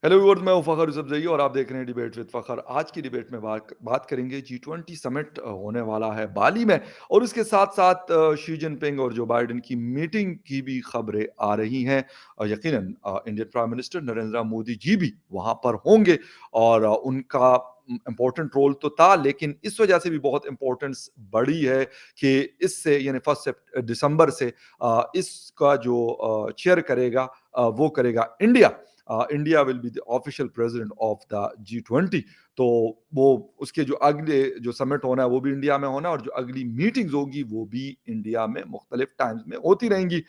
Hello viewers, मैं हूं फ़खर यूसुफज़ई और आप देख रहे हैं डिबेट विद फ़खर। आज की डिबेट में बात बात करेंगे जी20 समिट होने वाला है बाली में और उसके साथ-साथ शी जिनपिंग और जो बाइडेन की मीटिंग की भी खबरें आ रही हैं। यकीनन Indian prime minister Narendra Modi ji भी वहाँ पर होंगे और उनका इम्पोर्टेंट रोल तो था, लेकिन इस वजह से भी बहुत इम्पोर्टेंस बढ़ी है कि इससे यानी 1 दिसंबर से इसका जो चेयर करेगा वो करेगा India. India will be the official president of the G20. तो वो उसके जो अगले जो समिट होना है वो भी इंडिया में होना है और जो अगली मीटिंग्स होगी वो भी इंडिया में मुख्तलिफ टाइम्स में होती रहेंगी।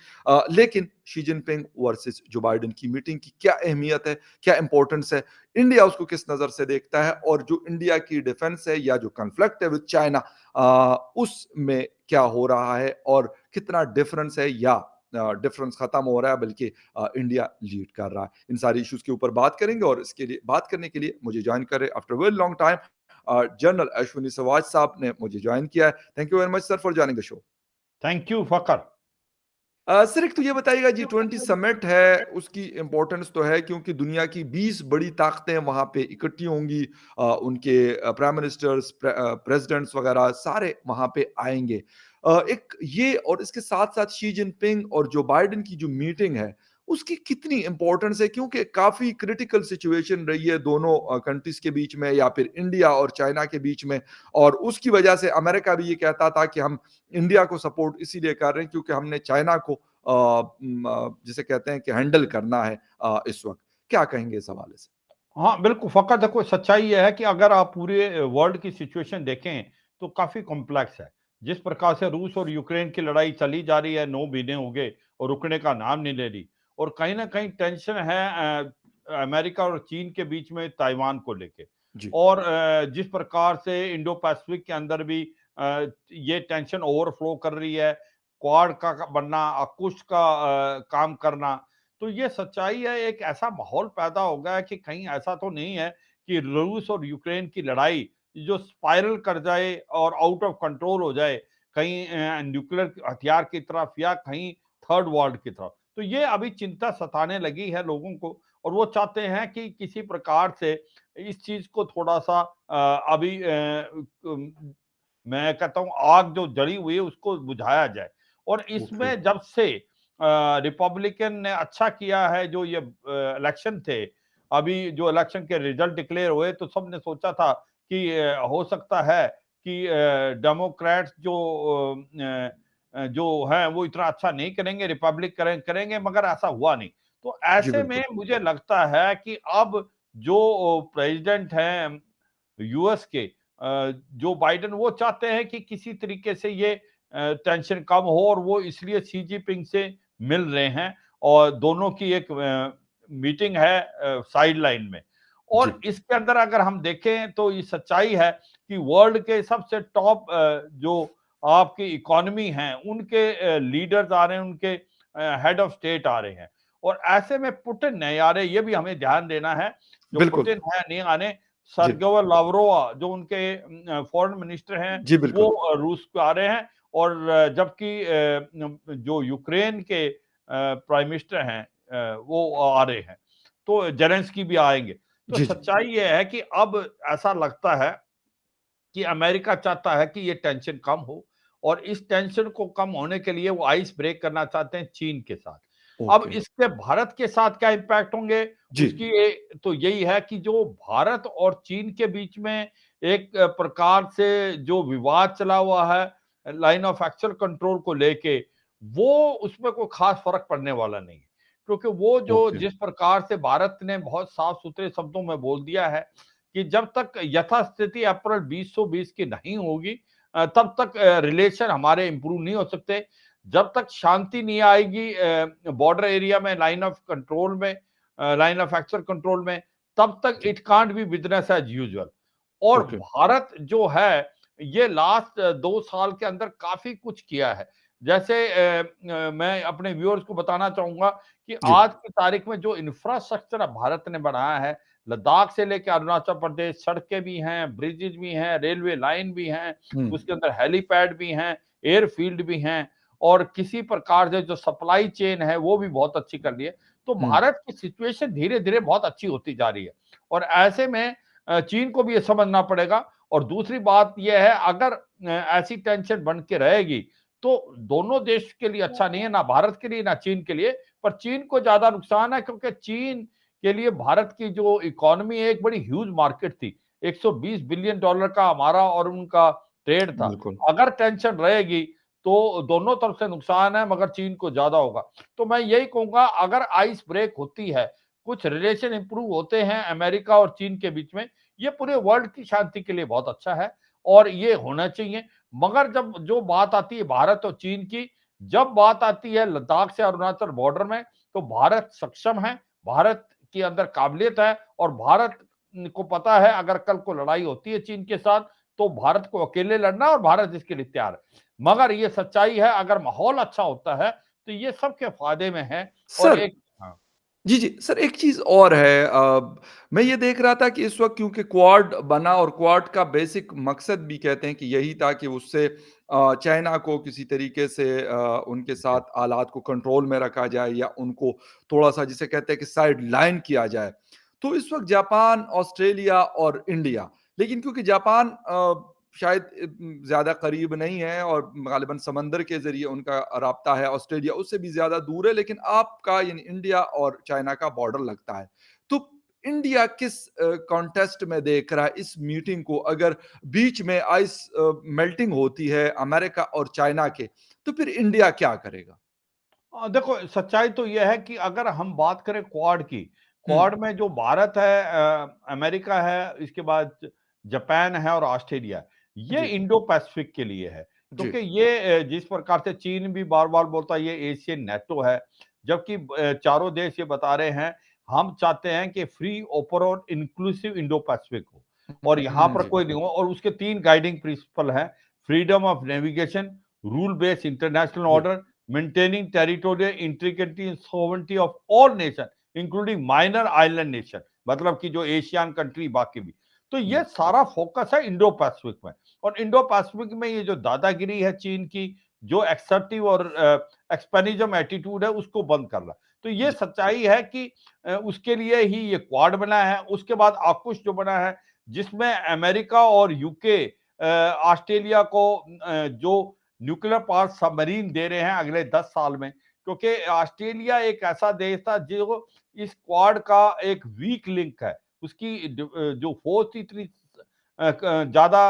लेकिन Xi Jinping versus Joe Biden की मीटिंग की क्या अहमियत है, क्या इंपॉर्टेंस है, इंडिया उसको किस नज़र से देखता है और जो इंडिया की डिफेंस है या जो कन्फ्लिक्ट है विद चाइना उसमें क्या हो रहा है और कितना डिफरेंस है या डिफरेंस खत्म हो रहा है बल्कि इंडिया लीड कर रहा है। इन सारी इश्यूज के ऊपर बात करेंगे और इसके लिए बात करने के लिए मुझे ज्वाइन कर रहे after very long time general Ashwini सवाज साहब ने मुझे ज्वाइन किया है। Thank you very much sir for joining the show. Thank you Fakhar. Sir एक तो ये बताइएगा जी20 समिट है उसकी इंपॉर्टेंस तो है क्योंकि दुनिया की 20 बड़ी ताकतें वहां पे इकट्ठी होंगी। उनके प्राइम मिनिस्टर्स प्रेसिडेंट्स वगैरह सारे वहां पे आएंगे। एक ये और इसके साथ साथ शी जिनपिंग और जो बाइडेन की जो मीटिंग है उसकी कितनी इंपॉर्टेंस है क्योंकि काफी क्रिटिकल सिचुएशन रही है दोनों कंट्रीज के बीच में या फिर इंडिया और चाइना के बीच में। और उसकी वजह से अमेरिका भी ये कहता था कि हम इंडिया को सपोर्ट इसीलिए कर रहे हैं क्योंकि हमने चाइना को जिसे कहते हैं कि हैंडल करना है इस वक्त। क्या कहेंगे इस हवाले से? हाँ, बिल्कुल फकर। देखो, सच्चाई ये है कि अगर आप पूरे वर्ल्ड की सिचुएशन देखें तो काफ़ी कॉम्प्लेक्स है। जिस प्रकार से रूस और यूक्रेन की लड़ाई चली जा रही है, 9 महीने हो गए और रुकने का नाम नहीं ले रही। और कहीं न कहीं टेंशन है अमेरिका और चीन के बीच में ताइवान को लेके। जी। और जिस प्रकार से इंडो पैसिफिक के अंदर भी ये टेंशन ओवरफ्लो कर रही है, क्वाड का बनना, AUKUS का काम करना। तो ये सच्चाई है, एक ऐसा माहौल पैदा हो गया है कि कहीं ऐसा तो नहीं है कि रूस और यूक्रेन की लड़ाई जो स्पाइरल कर जाए और आउट ऑफ कंट्रोल हो जाए, कहीं न्यूक्लियर हथियार की तरफ या कहीं थर्ड वर्ल्ड की तरफ। तो ये अभी चिंता सताने लगी है लोगों को और वो चाहते हैं कि किसी प्रकार से इस चीज को थोड़ा सा अभी मैं कहता हूँ आग जो जली हुई है उसको बुझाया जाए। और ओके। इसमें जब से रिपब्लिकन ने अच्छा किया है, जो ये इलेक्शन थे, अभी जो इलेक्शन के रिजल्ट डिक्लेयर हुए तो सबने सोचा था कि हो सकता है कि डेमोक्रेट्स जो हैं वो इतना अच्छा नहीं करेंगे, रिपब्लिक करेंगे, मगर ऐसा हुआ नहीं। तो जी ऐसे में बिल्कुल। मुझे लगता है कि अब जो प्रेसिडेंट हैं यूएस के, जो बाइडेन, वो चाहते हैं कि किसी तरीके से ये टेंशन कम हो और वो इसलिए शी जिनपिंग से मिल रहे हैं और दोनों की एक मीटिंग है साइड लाइन में। जी। और इसके अंदर अगर हम देखें तो ये सच्चाई है कि वर्ल्ड के सबसे टॉप जो आपकी इकोनॉमी है उनके लीडर्स आ रहे हैं, उनके हेड ऑफ स्टेट आ रहे हैं। और ऐसे में पुतिन नहीं आ रहे, ये भी हमें ध्यान देना है। जो बिल्कुल। पुतिन है नहीं आने, जी। सरगेई लावरोवा जो उनके फॉरेन मिनिस्टर हैं, जी वो बिल्कुल। रूस को आ रहे हैं। और जबकि जो यूक्रेन के प्राइम मिनिस्टर हैं वो आ रहे हैं। तो जेलेंस्की भी आएंगे। तो जी जी। सच्चाई ये है कि अब ऐसा लगता है कि अमेरिका चाहता है कि ये टेंशन कम हो और इस टेंशन को कम होने के लिए वो आइस ब्रेक करना चाहते हैं चीन के साथ। अब ओके। इसके भारत के साथ क्या इम्पैक्ट होंगे, जी। उसकी तो यही है कि जो भारत और चीन के बीच में एक प्रकार से जो विवाद चला हुआ है लाइन ऑफ एक्चुअल कंट्रोल को लेके, वो उसमें कोई खास फर्क पड़ने वाला नहीं है। क्योंकि वो जो ओके। जिस प्रकार से भारत ने बहुत साफ सुथरे शब्दों में बोल दिया है कि जब तक यथास्थिति अप्रैल 2020 की नहीं होगी तब तक रिलेशन हमारे इंप्रूव नहीं हो सकते। जब तक शांति नहीं आएगी बॉर्डर एरिया में, लाइन ऑफ कंट्रोल में, लाइन ऑफ एक्चुअल कंट्रोल में, तब तक जी। It can't be business as usual. और ओके। भारत जो है ये लास्ट 2 साल के अंदर काफी कुछ किया है। जैसे मैं अपने व्यूअर्स को बताना चाहूंगा कि जी। आज की तारीख में जो इंफ्रास्ट्रक्चर भारत ने बनाया है, लद्दाख से लेकर अरुणाचल प्रदेश, सड़कें भी हैं, ब्रिजेज भी हैं, रेलवे लाइन भी हैं, हम्म। उसके अंदर हेलीपैड भी हैं, एयरफील्ड भी हैं। और किसी प्रकार से जो सप्लाई चेन है वो भी बहुत अच्छी कर ली है। तो हुँ, भारत की सिचुएशन धीरे-धीरे बहुत अच्छी होती जा रही है और ऐसे में चीन को भी ये समझना पड़ेगा और दूसरी बात ये है अगर ऐसी टेंशन बन के रहेगी तो दोनों देश के लिए अच्छा नहीं है, ना भारत के लिए ना चीन के लिए। पर चीन को ज़्यादा नुकसान है क्योंकि चीन के लिए भारत की जो इकोनॉमी है एक बड़ी ह्यूज मार्केट थी। $120 बिलियन का हमारा और उनका ट्रेड था। बिल्कुल। अगर टेंशन रहेगी तो दोनों तरफ से नुकसान है मगर चीन को ज़्यादा होगा। तो मैं यही कहूँगा अगर आइस ब्रेक होती है, कुछ रिलेशन इंप्रूव होते हैं अमेरिका और चीन के बीच में, ये पूरे वर्ल्ड की शांति के लिए बहुत अच्छा है और ये होना चाहिए। मगर जब जो बात आती है भारत और चीन की, जब बात आती है लद्दाख से अरुणाचल बॉर्डर में, तो भारत सक्षम है, भारत के अंदर काबिलियत है और भारत को पता है अगर कल को लड़ाई होती है चीन के साथ, तो भारत को अकेले लड़ना और भारत इसके लिए तैयार है। मगर ये सच्चाई है अगर माहौल अच्छा होता है, तो ये सबके फ़ायदे में है और सर एक हाँ। जी, जी। सर एक चीज़ और है मैं ये देख रहा था कि इस वक़्त क्योंकि क्वाड बना और क्वाड का बेसिक मकसद भी कहते हैं कि यही था कि उससे चाइना को किसी तरीके से उनके जी। साथ हालात को कंट्रोल में रखा जाए या उनको थोड़ा-सा जिसे कहते हैं कि साइडलाइन किया जाए। तो इस वक़्त जापान, ऑस्ट्रेलिया और इंडिया लेकिन क्योंकि जापान शायद ज़्यादा करीब नहीं है और ग़ालिबन समंदर के ज़रिए उनका राब्ता है, ऑस्ट्रेलिया उससे भी ज़्यादा दूर है, लेकिन आपका यानी इंडिया और चाइना का बॉर्डर लगता है। तो इंडिया किस कॉन्टेस्ट में देख रहा है इस मीटिंग को? अगर बीच में आइस मेल्टिंग होती है अमेरिका और चाइना के, तो फिर इंडिया क्या करेगा? देखो सच्चाई तो ये है कि अगर हम बात करें क्वाड की, हुँ, क्वाड में जो भारत है अमेरिका है, इसके बाद जापान है और ऑस्ट्रेलिया, ये जी, इंडो पैसिफिक के लिए है। जी। क्योंकि ये जिस प्रकार से चीन भी बार-बार बोलता है ये एशियन नेटो है, जबकि चारों देश ये बता रहे हैं, हम चाहते हैं कि फ्री, ओपन और इंक्लूसिव इंडो पैसिफिक हो और यहाँ पर जी, कोई नहीं हो और उसके 3 गाइडिंग प्रिंसिपल हैं, freedom of navigation, rule based international जी, order, maintaining territorial integrity and sovereignty of all nations, including minor island nation, मतलब कि जो एशियन कंट्री बाकी भी। तो ये जी, सारा फोकस है इंडो पैसिफिक में और इंडो पैसिफिक में ये जो दादागिरी है चीन की, जो एक्सर्टिव और एक्सपेनिज्म एटीट्यूड है उसको बंद करना। तो ये जी, सच्चाई है कि उसके लिए ही ये क्वाड बना है। उसके बाद आकुश जो बना है, जिसमें अमेरिका और यूके ऑस्ट्रेलिया को जो न्यूक्लियर पावर सबमरीन दे रहे हैं अगले 10 साल में क्योंकि ऑस्ट्रेलिया एक ऐसा देश था जो इस क्वाड का एक वीक लिंक है उसकी जो फोर्स थी इतनी ज्यादा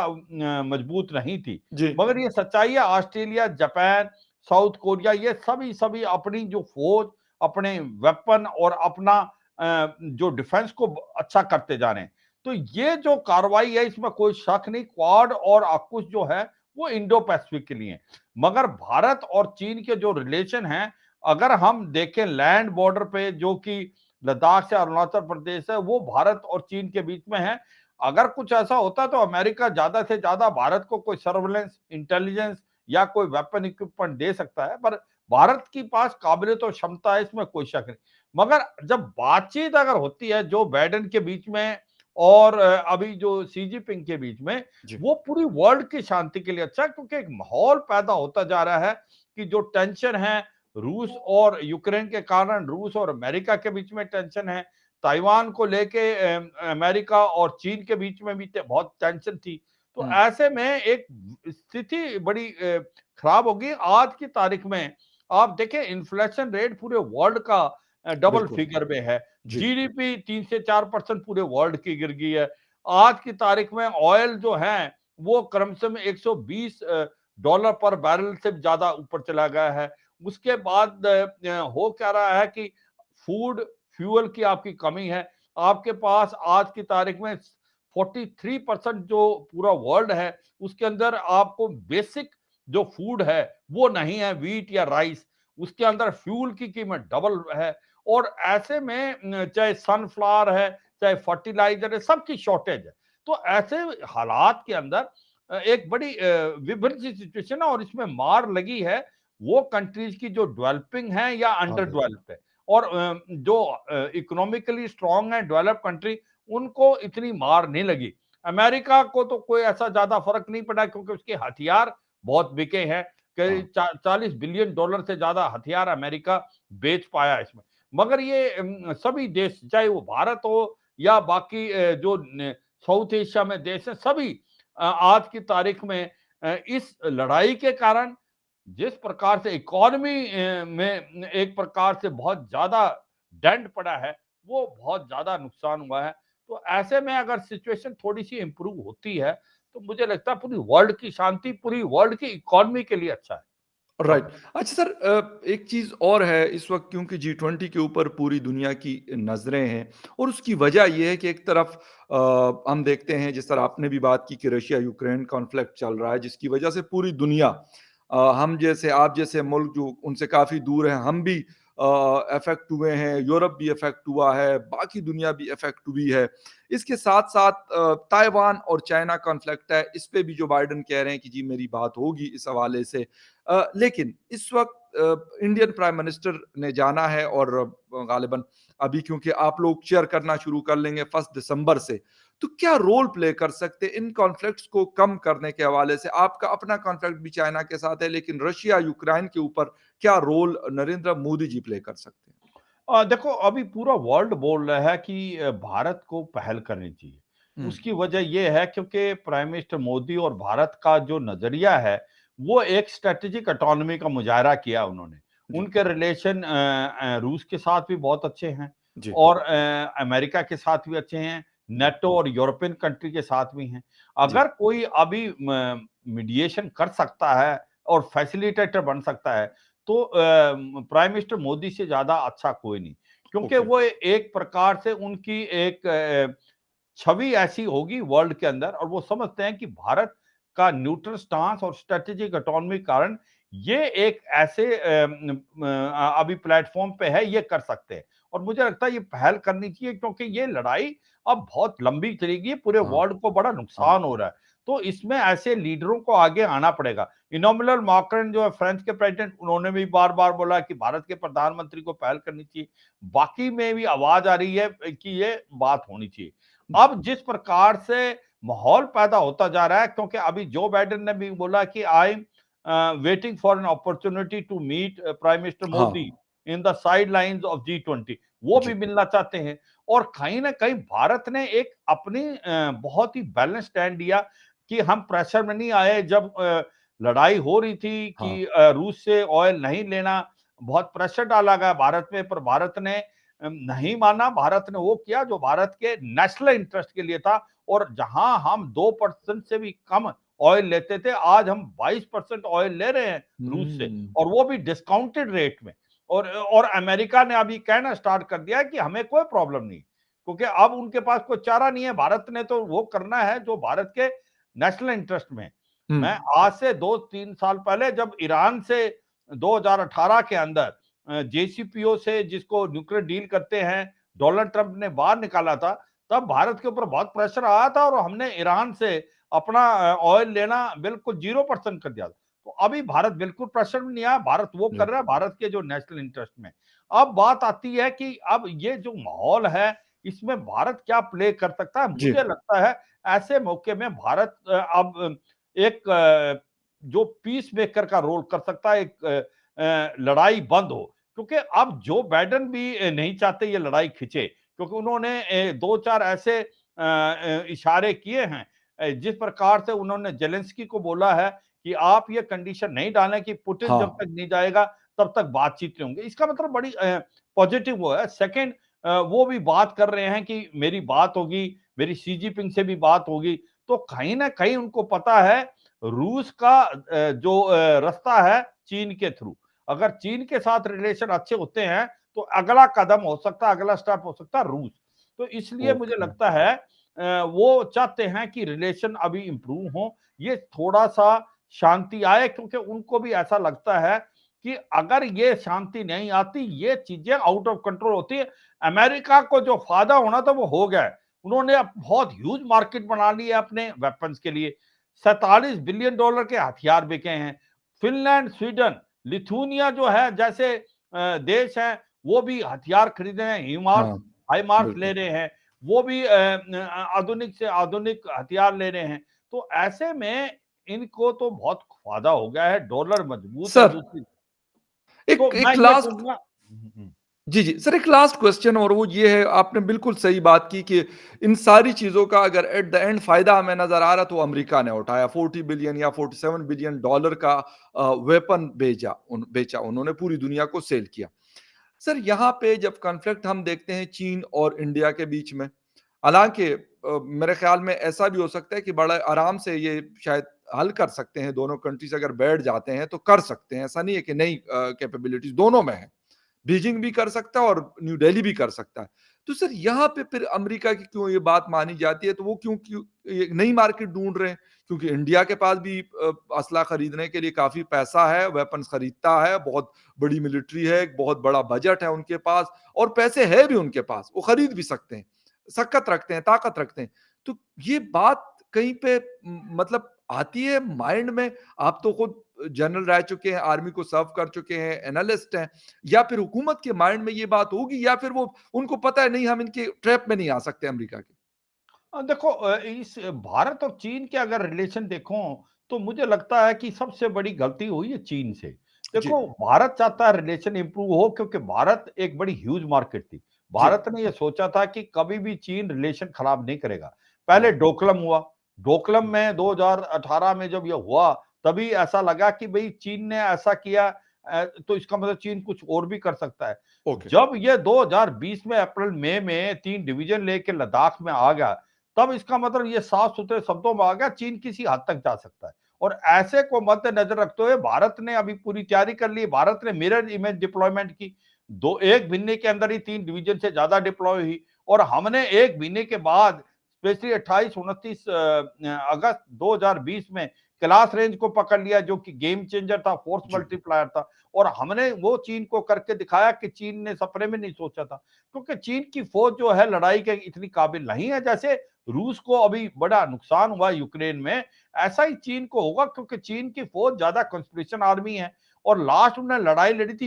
मजबूत नहीं थी जी, मगर ये सच्चाई है ऑस्ट्रेलिया जापान साउथ कोरिया ये सभी सभी अपनी जो फौज अपने वेपन और अपना जो डिफेंस को अच्छा करते जा रहे हैं तो ये जो कार्रवाई है इसमें कोई शक नहीं क्वाड और आकुश जो है वो इंडो पैसिफिक के लिए मगर भारत और चीन के जो रिलेशन हैं अगर हम देखें लैंड बॉर्डर पे जो कि लद्दाख से अरुणाचल प्रदेश है वो भारत और चीन के बीच में है अगर कुछ ऐसा होता तो अमेरिका ज्यादा से ज्यादा भारत को कोई सर्वेलेंस इंटेलिजेंस या कोई वेपन इक्विपमेंट दे सकता है पर भारत के पास काबिलियत और क्षमता है इसमें कोई शक नहीं मगर जब बातचीत अगर होती है जो बाइडेन के बीच में और अभी जो सी जिनपिंग के बीच में जी, वो पूरी वर्ल्ड की शांति के लिए अच्छा है क्योंकि एक माहौल पैदा होता जा रहा है कि जो टेंशन है रूस और यूक्रेन के कारण रूस और अमेरिका के बीच में टेंशन है ताइवान को लेके अमेरिका और चीन के बीच में भी बहुत टेंशन थी तो हुँ, ऐसे में एक स्थिति बड़ी खराब होगी आज की तारीख में आप देखें इन्फ्लेशन रेट पूरे वर्ल्ड का डबल बिल्कुल, फिगर में है जी, जीडीपी 3 से 4% पूरे वर्ल्ड की गिर गई है आज की तारीख में ऑयल जो है वो क्रमशः में 120 डॉलर पर बैरल से ज्यादा ऊपर चला गया है उसके बाद हो क्या रहा है कि फूड फ्यूल की आपकी कमी है आपके पास आज की तारीख में 43% जो पूरा वर्ल्ड है उसके अंदर आपको बेसिक जो फूड है वो नहीं है व्हीट या राइस उसके अंदर फ्यूल की कीमत डबल है और ऐसे में चाहे सनफ्लावर है चाहे फर्टिलाइजर है सबकी शॉर्टेज है तो ऐसे हालात के अंदर एक बड़ी विभिन्न सी सिचुएशन है और इसमें मार लगी है वो कंट्रीज की जो डेवलपिंग है या हाँ, अंडर बिल्कुल, डेवलप्ड है और जो इकोनॉमिकली स्ट्रांग है डेवलप कंट्री उनको इतनी मार नहीं लगी अमेरिका को तो कोई ऐसा ज्यादा फर्क नहीं पड़ा क्योंकि उसके हथियार बहुत बिके हैं कई हाँ, 40 बिलियन डॉलर से ज़्यादा हथियार अमेरिका बेच पाया इसमें। मगर ये सभी देश, चाहे वो भारत हो या बाकी जो न साउथ एशिया में देश हैं, सभी आज की तारीख में इस लड़ाई के कारण जिस प्रकार से इकॉनमी में एक प्रकार से बहुत ज़्यादा डेंट पड़ा है, वो बहुत ज़्यादा नुकसान हुआ है। तो ऐसे में अगर सिचुएशन थोड़ी-सी इम्प्रूव होती है, तो मुझे लगता है पूरी वर्ल्ड की शांति, पूरी वर्ल्ड की इकॉनमी के लिए अच्छा है। राइट। अब अच्छा सर, एक चीज़ और है इस वक़्त, क्योंकि जी20 के ऊपर पूरी दुनिया की नज़रें हैं और उसकी वजह ये है कि एक तरफ हम देखते हैं, जिस तरह आपने भी बात की कि रशिया-यूक्रेन कॉन्फ्लिक्ट चल रहा है, जिसकी वजह से पूरी दुनिया, हम जैसे, आप जैसे मुल्क जो उनसे काफ़ी दूर हैं, हम भी अफ़ेक्ट हुए हैं, यूरोप भी अफ़ेक्ट हुआ है, बाकी दुनिया भी अफ़ेक्ट हुई है। इसके साथ-साथ ताइवान और चाइना कॉन्फ्लिक्ट है, इस पे भी जो बाइडेन कह रहे हैं कि जी मेरी बात होगी इस हवाले से। लेकिन इस वक़्त इंडियन प्राइम मिनिस्टर ने जाना है और गालिबन अभी क्योंकि आप लोग चेयर करना शुरू कर लेंगे 1 दिसंबर से, तो क्या रोल प्ले कर सकते हैं इन कॉन्फ्लिक्ट्स को कम करने के हवाले से? आपका अपना कॉन्फ्लिक्ट भी चाइना के साथ है, लेकिन रशिया, यूक्रेन के ऊपर क्या रोल नरेंद्र मोदी जी प्ले कर सकते हैं? देखो अभी पूरा वर्ल्ड बोल रहा है कि भारत को पहल करनी चाहिए। हुँ, उसकी वजह ये है क्योंकि प्राइम मिनिस्टर मोदी और भारत का जो नज़रिया है, वो एक स्ट्रैटेजिक ऑटोनॉमी का मुजाहरा किया उन्होंने। जी, उनके रिलेशन रूस के साथ भी बहुत अच्छे हैं जी, और अमेरिका के साथ भी अच्छे हैं, जी, नेटो और यूरोपियन कंट्री के साथ भी हैं। जी, अगर कोई अभी मीडिएशन कर सकता है और फैसिलिटेटर बन सकता है, तो प्राइम मिनिस्टर मोदी से ज़्यादा अच्छा कोई नहीं। क्योंकि ओके, वो एक प्रकार से उनकी एक छवि ऐसी होगी वर्ल्ड के अंदर और वो समझते हैं कि भारत का न्यूट्रल स्टांस और स्ट्रेटेजिक ऑटोनॉमी के कारण ये एक ऐसे अभी प्लेटफॉर्म पे है, ये कर सकते हैं। और मुझे लगता है ये पहल करनी चाहिए क्योंकि ये लड़ाई अब बहुत लंबी चलेगी, पूरे हाँ, वर्ल्ड को बड़ा हाँ, नुकसान हो रहा है। तो इसमें ऐसे लीडरों को आगे आना पड़ेगा। इमैनुअल मैक्रोन जो है फ्रांस के प्रेसिडेंट, उन्होंने भी बार-बार बोला कि भारत के प्रधानमंत्री को पहल करनी चाहिए। बाकी में भी आवाज़ आ रही है कि ये बात होनी चाहिए। अब जिस प्रकार से माहौल पैदा होता जा रहा है क्योंकि अभी जो बाइडेन ने भी बोला कि I am waiting for an opportunity to meet prime minister हाँ, Modi in the sidelines of G20, वो भी जी, मिलना चाहते हैं। और कहीं ना कहीं भारत ने एक अपनी बहुत ही बैलेंस स्टैंड लिया कि हम प्रेशर में नहीं आए जब लड़ाई हो रही थी हाँ, कि रूस से ऑयल नहीं लेना, बहुत प्रेशर डाला गया भारत में, पर भारत ने नहीं माना। भारत ने वो किया जो भारत के नेशनल इंटरेस्ट के लिए था और जहां हम 2% से भी कम ऑयल लेते थे, आज हम 22% ऑयल ले रहे हैं रूस से हुँ, और वो भी डिस्काउंटेड रेट में। और अमेरिका ने अभी कहना स्टार्ट कर दिया है कि हमें कोई प्रॉब्लम नहीं, क्योंकि अब उनके पास कोई चारा नहीं है। भारत ने तो वो करना है जो भारत के नेशनल इंटरेस्ट में है। हुँ, मैं आज से 2-3 साल पहले जब ईरान से 2018 के अंदर जेसीपीओ से जिसको न्यूक्लियर डील करते हैं, डोनाल्ड ट्रंप ने बाहर निकाला था, तब भारत के ऊपर बहुत प्रेशर आया था और हमने ईरान से अपना ऑयल लेना बिल्कुल 0% कर दिया था। तो अभी भारत बिल्कुल प्रेशर में नहीं आया, भारत वो जी, कर रहा है भारत के जो नेशनल इंटरेस्ट में। अब बात आती है कि अब ये जो माहौल है, इसमें भारत क्या प्ले कर सकता है? जी, मुझे लगता है ऐसे मौके में भारत अब एक जो पीस मेकर का रोल कर सकता है, एक लड़ाई बंद हो। क्योंकि अब जो बाइडेन भी नहीं चाहते ये लड़ाई खिंचे, क्योंकि उन्होंने 2-4 ऐसे इशारे किए हैं, जिस प्रकार से उन्होंने ज़ेलेंस्की को बोला है कि आप ये कंडीशन नहीं डालें कि पुतिन हाँ, जब तक नहीं जाएगा तब तक बातचीत नहीं होंगी। इसका मतलब बड़ी पॉजिटिव वो है। सेकंड, वो भी बात कर रहे हैं कि मेरी बात होगी, मेरी शी जिनपिंग से भी बात होगी। तो कहीं न कहीं उनको पता है रूस का जो रास्ता है चीन के थ्रू। अगर चीन के साथ रिलेशन अच्छे होते हैं, तो अगला कदम हो सकता है, अगला स्टेप हो सकता है रूस। तो इसलिए मुझे ओके, लगता है वो चाहते हैं कि रिलेशन अभी इम्प्रूव हो, ये थोड़ा-सा शांति आए क्योंकि उनको भी ऐसा लगता है कि अगर ये शांति नहीं आती, ये चीज़ें आउट ऑफ कंट्रोल होती है। अमेरिका को जो फ़ायदा होना था वो हो गया है। उन्होंने अब बहुत ह्यूज मार्केट बना ली है अपने वेपन्स के लिए। 47 बिलियन डॉलर के हथियार बिके हैं। फ़िनलैंड, स्वीडन, लिथुआनिया जो है जैसे देश हैं, वो भी हथियार खरीदे हैं, हिमार्स, हाँ, हाइमार्स ले बिल्कुल, रहे हैं। वो भी आधुनिक से आधुनिक हथियार ले रहे हैं। तो ऐसे में इनको तो बहुत फ़ायदा हो गया है, डॉलर मजबूत है सर, दूसरी। तो एक मैं एक ये लास्ट कहूँगा हुँ। जी, जी। सर, एक लास्ट क्वेश्चन और वो ये है, आपने बिल्कुल सही बात की कि इन सारी चीज़ों का अगर एट द एंड फ़ायदा हमें नज़र आ रहा तो अमेरिका ने उठाया, 40 बिलियन या 47 बिलियन डॉलर का वेपन बेचा उन्होंने, पूरी दुनिया को सेल किया। सर, यहाँ पे जब कॉन्फ्लिक्ट हम देखते हैं चीन और इंडिया के बीच में, हालाँकि मेरे ख़्याल में ऐसा भी हो सकता है कि बड़ा आराम से ये शायद हल कर सकते हैं, दोनों कंट्रीज़ अगर बैठ जाते हैं तो कर सकते हैं, ऐसा नहीं है कि नहीं, कैपेबिलिटीज़ दोनों में है। बीजिंग भी कर सकता है और न्यू दिल्ली भी कर सकता है। तो सर यहाँ पे फिर अमेरिका की क्यों ये बात मानी जाती है? तो वो क्यों क्यों एक नई मार्केट ढूँढ रहे हैं? क्योंकि इंडिया के पास भी असला खरीदने के लिए काफ़ी पैसा है, वेपन्स खरीदता है, बहुत बड़ी मिलिट्री है, एक बहुत बड़ा बजट है उनके पास और पैसे हैं भी उनके पास, वो खरीद भी सकते हैं। सख्त रखते हैं, ताकत रखते हैं। तो ये बात कहीं पे मतलब आती है माइंड में? आप तो खुद जनरल रह चुके हैं, आर्मी को सर्व कर चुके हैं, एनालिस्ट हैं। या फिर हुकूमत के माइंड में ये बात होगी या फिर वो उनको पता है नहीं हम इनके ट्रैप में नहीं आ सकते अमेरिका के? देखो इस भारत और चीन के अगर रिलेशन देखो तो मुझे लगता है कि सबसे बड़ी गलती हुई है चीन से। जी, देखो भारत चाहता है रिलेशन इंप्रूव हो क्योंकि भारत एक बड़ी ह्यूज मार्केट थी। जी। भारत ने ये सोचा था कि कभी भी चीन रिलेशन खराब नहीं करेगा। पहले हाँ, डोकलम हुआ, डोकलम में 2018 में जब ये हुआ तभी ऐसा लगा कि भई चीन ने ऐसा किया तो इसका मतलब चीन कुछ और भी कर सकता है। ओके, जब ये 2020 में अप्रैल मई में 3 डिवीजन लेके लद्दाख में आ गया तब इसका मतलब ये साफ-सुथरे शब्दों में आ गया चीन किसी हद तक जा सकता है। और ऐसे को मद्देनज़र रखते हुए भारत ने अभी पूरी तैयारी कर ली। भारत ने मिरर इमेज डिप्लॉयमेंट की। 2 1 महीने के अंदर ही 3 डिवीज़न से ज़्यादा डिप्लॉय हुई और हमने 1 महीने के बाद स्पेशली 28-29 अगस्त 2020 में कैलाश रेंज को पकड़ लिया जो कि गेम चेंजर था, फोर्स जी, मल्टीप्लायर था और हमने वो चीन को करके दिखाया कि चीन ने सपने में नहीं सोचा था। क्योंकि चीन की फ़ौज जो है लड़ाई के इतनी काबिल नहीं है जैसे रूस को अभी बड़ा नुकसान हुआ यूक्रेन में, ऐसा ही चीन को होगा क्योंकि चीन की फ़ौज ज़्यादा कंस्पिरेशन आर्मी है और लास्ट उन्होंने लड़ाई लड़ी थी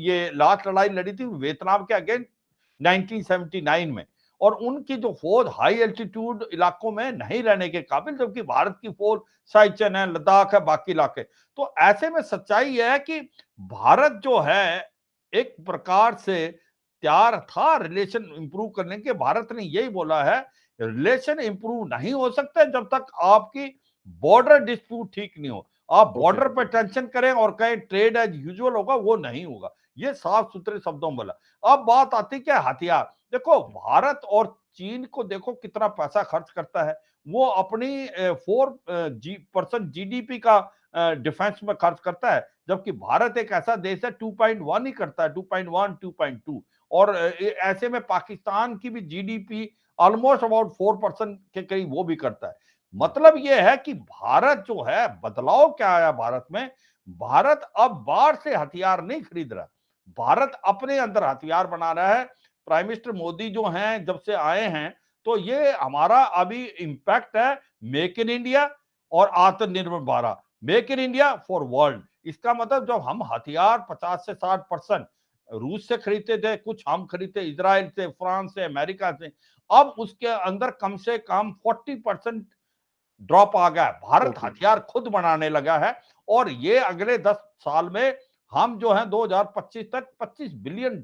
ये लास्ट लड़ाई लड़ी थी वियतनाम के अगेंस्ट 1979 में और उनकी जो फ़ौज हाई एल्टीट्यूड इलाकों में नहीं रहने के काबिल जबकि भारत की फ़ौज साइचन है, लद्दाख है, बाकी इलाके। तो ऐसे में सच्चाई ये है कि भारत जो है, एक प्रकार से तैयार था रिलेशन इंप्रूव करने के। भारत ने यही बोला है रिलेशन इंप्रूव नहीं हो सकते जब तक आपकी बॉर्डर डिस्प्यूट ठीक नहीं हो। आप ओके, बॉर्डर पे टेंशन करें और कहें ट्रेड एज़ यूजुअल होगा, वो नहीं होगा। ये साफ-सुथरे शब्दों में बोला। अब बात आती है क्या हथियार। देखो भारत और चीन को देखो कितना पैसा खर्च करता है। वो अपनी 4 परसेंट जीडीपी का डिफेंस में खर्च करता है, जबकि भारत एक ऐसा देश है 2.1 ही करता है, 2.1, 2.2 और ऐसे में पाकिस्तान की भी जीडीपी ऑलमोस्ट अबाउट 4% के करीब वो भी करता है। जी, मतलब ये है कि भारत जो है बदलाव क्या आया भारत में, भारत अब बाहर से हथियार नहीं खरीद रहा। भारत अपने अंदर हथियार बना रहा है। प्राइम मिनिस्टर मोदी जो हैं जब से आए हैं, तो ये हमारा अभी इम्पैक्ट है मेक इन इंडिया और आत्मनिर्भर Bharat. Make in India for world. इसका मतलब जब हम हथियार 50 से 60% रूस से खरीदते थे, कुछ हम खरीदते इज़राइल से, फ्रांस से, अमेरिका से। अब उसके अंदर कम से कम 40% ड्रॉप आ गया है। भारत ओके, हथियार खुद बनाने लगा है और ये अगले 10 साल में हम जो है 2025 तक $25 बिलियन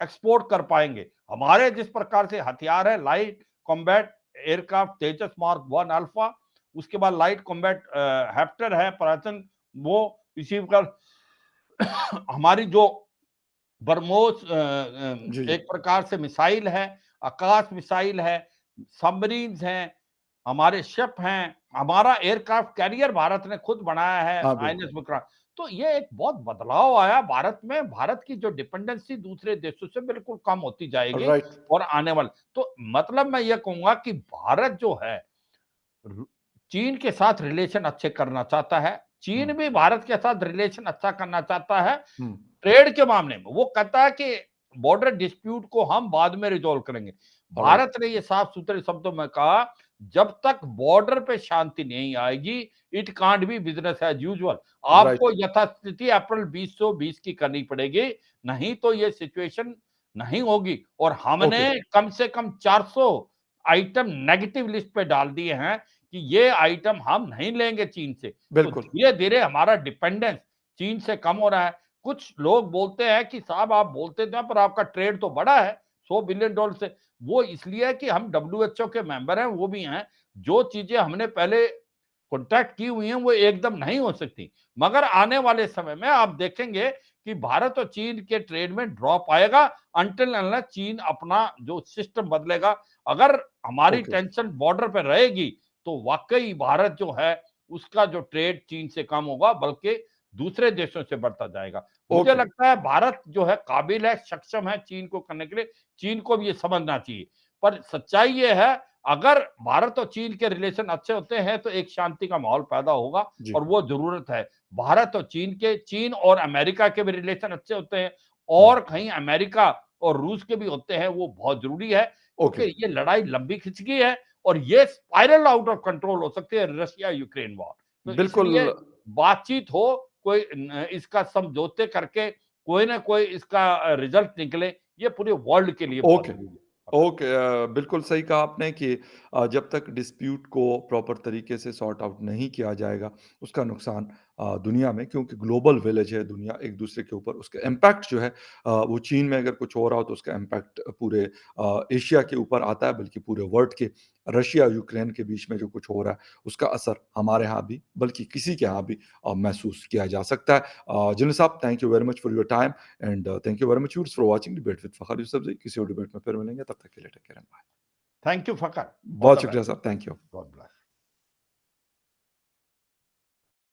एक्सपोर्ट कर पाएँगे। हमारे जिस प्रकार से हथियार है लाइट कॉम्बैट एयरक्राफ्ट तेजस मार्क 1 अल्फा, उसके बाद लाइट कॉम्बैट हेप्टर है पराचन वो रिसीव कर हमारी जो ब्रह्मोस जी, जी। एक प्रकार से मिसाइल है, आकाश मिसाइल है, सबमरीन्स हैं, हमारे शिप हैं, हमारा एयरक्राफ्ट कैरियर भारत ने खुद बनाया है हाँ, आईएनएस बिल्कुल। विक्रांत। तो ये एक बहुत बदलाव आया भारत में, भारत की जो डिपेंडेंसी दूसरे देशों से बिल्कुल कम होती जाएगी राइट, और आने वाले तो मतलब मैं ये कहूँगा कि भारत जो है रु चीन के साथ रिलेशन अच्छे करना चाहता है, हुँ, चीन भी भारत के साथ रिलेशन अच्छा करना चाहता है। हुँ, ट्रेड के मामले में वो कहता है कि बॉर्डर डिस्प्यूट को हम बाद में रिज़ॉल्व करेंगे। ऑलराइट, भारत ने ये साफ-सुथरे शब्दों में कहा, जब तक बॉर्डर पे शांति नहीं आएगी, it can't B business as usual. आपको राइट, यथास्थिति अप्रैल 2020 की करनी पड़ेगी, नहीं तो ये सिचुएशन नहीं होगी और हमने ओके, कम से कम 400 आइटम नेगेटिव लिस्ट पे डाल दिए हैं कि ये आइटम हम नहीं लेंगे चीन से, तो बिल्कुल। धीरे-धीरे हमारा डिपेंडेंस चीन से कम हो रहा है। कुछ लोग बोलते हैं कि साहब आप बोलते तो हैं पर आपका ट्रेड तो बड़ा है, $100 बिलियन से। वो इसलिए है कि हम डब्ल्यूएचओ के मेंबर हैं, वो भी हैं। जो चीज़ें हमने पहले कॉन्ट्रैक्ट की हुई हैं, वो एकदम नहीं हो सकती। मगर आने वाले समय में आप देखेंगे कि भारत और चीन के ट्रेड में ड्रॉप आएगा अनटिल अनलेस चीन अपना जो सिस्टम बदलेगा। अगर हमारी ओके, टेंशन बॉर्डर पे रहेगी, तो वाक़ई भारत जो है, उसका जो ट्रेड चीन से कम होगा, बल्कि दूसरे देशों से बढ़ता जाएगा। मुझे ओके, लगता है भारत जो है काबिल है, सक्षम है चीन को करने के लिए, चीन को भी ये समझना चाहिए। पर सच्चाई ये है, अगर भारत और चीन के रिलेशन अच्छे होते हैं, तो एक शांति का माहौल पैदा होगा जी। और वो ज़रूरत है। भारत और चीन और अमेरिका के भी रिलेशन अच्छे होते हैं हुँ, और कहीं अमेरिका और रूस के भी होते हैं, वो बहुत ज़रूरी है, क्योंकि ओके, ये लड़ाई लंबी खिंच गई है और ये स्पाइरल आउट ऑफ कंट्रोल हो सकती है रशिया-यूक्रेन वॉर। तो बिल्कुल इसलिए बातचीत हो, कोई इसका समझौते करके कोई ना कोई इसका रिज़ल्ट निकले, ये पूरे वर्ल्ड के लिए बहुत ओके, ज़रूरी है। ओके बिल्कुल सही कहा आपने कि जब तक डिस्प्यूट को प्रॉपर तरीके से सॉर्ट आउट नहीं किया जाएगा, उसका नुकसान दुनिया में क्योंकि ग्लोबल विलेज है दुनिया एक-दूसरे के ऊपर, उसका इम्पैक्ट जो है वो चीन में अगर कुछ हो रहा हो तो उसका इम्पैक्ट पूरे एशिया के ऊपर आता है बल्कि पूरे वर्ल्ड के रशिया-यूक्रेन के बीच में जो कुछ हो रहा है, उसका असर हमारे यहाँ भी बल्कि किसी के यहाँ भी महसूस किया जा सकता है। जिन्ना साहब thank you very much for your time and thank you very much viewers for watching debate with Fakhar Yousafzai किसी और डिबेट में फिर मिलेंगे तब तक के लिए take care and bye. Thank you Fakhar, all बहुत द शुक्रिया बेस्ट। साहब, थैंक यू। God bless.